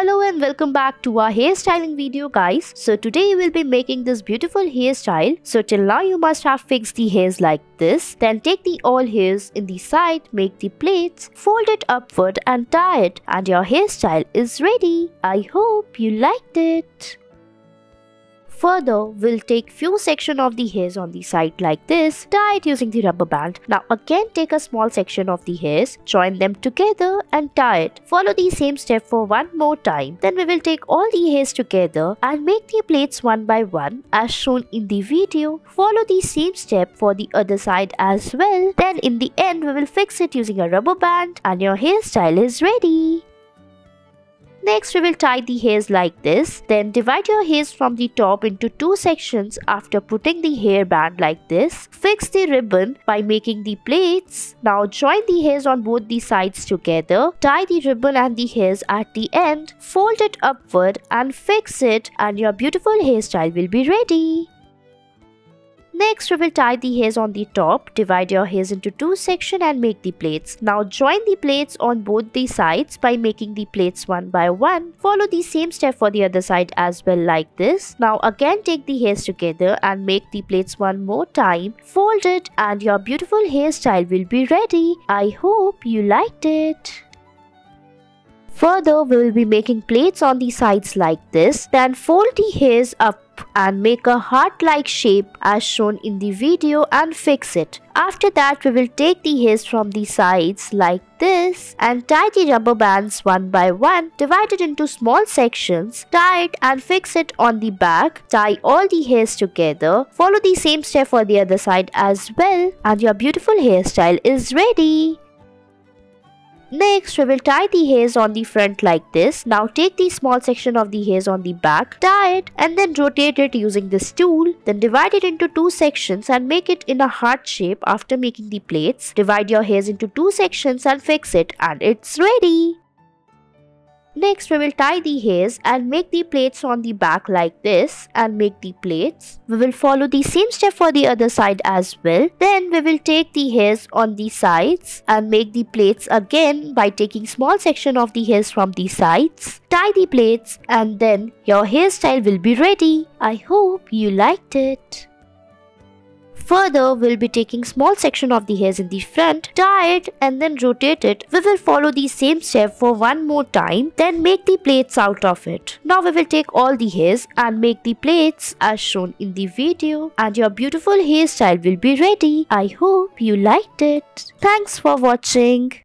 Hello and welcome back to our hairstyling video, guys. So today we'll be making this beautiful hairstyle. So till now you must have fixed the hairs like this. Then take the all hairs in the side, make the plaits, fold it upward and tie it, and your hairstyle is ready. I hope you liked it. Further, we'll take few section of the hairs on the side like this, tie it using the rubber band. Now again take a small section of the hairs, join them together and tie it. Follow the same step for one more time. Then we will take all the hairs together and make the plaits one by one as shown in the video. Follow the same step for the other side as well. Then in the end we will fix it using a rubber band and your hairstyle is ready. Next, we will tie the hairs like this. Then divide your hairs from the top into two sections after putting the hairband like this. Fix the ribbon by making the plaits. Now join the hairs on both the sides together. Tie the ribbon and the hairs at the end. Fold it upward and fix it, and your beautiful hairstyle will be ready. Next, we will tie the hairs on the top. Divide your hairs into two sections and make the plaits. Now join the plaits on both the sides by making the plaits one by one. Follow the same step for the other side as well like this. Now again take the hairs together and make the plaits one more time. Fold it and your beautiful hairstyle will be ready. I hope you liked it. Further, we will be making plaits on the sides like this. Then fold the hairs up and make a heart-like shape as shown in the video and fix it. After that, we will take the hairs from the sides like this and tie the rubber bands one by one. Divide it into small sections, tie it and fix it on the back. Tie all the hairs together. Follow the same step for the other side as well, and your beautiful hairstyle is ready. Next, we will tie the hairs on the front like this. Now take the small section of the hairs on the back, tie it and then rotate it using this tool. Then divide it into two sections and make it in a heart shape after making the plaits. Divide your hairs into two sections and fix it, and it's ready. Next, we will tie the hairs and make the plaits on the back like this and make the plaits. We will follow the same step for the other side as well. Then we will take the hairs on the sides and make the plaits again by taking small section of the hairs from the sides. Tie the plaits and then your hairstyle will be ready. I hope you liked it. Further, we'll be taking small section of the hairs in the front, tie it and then rotate it. We will follow the same step for one more time, then make the plaits out of it. Now we will take all the hairs and make the plaits as shown in the video, and your beautiful hairstyle will be ready. I hope you liked it. Thanks for watching.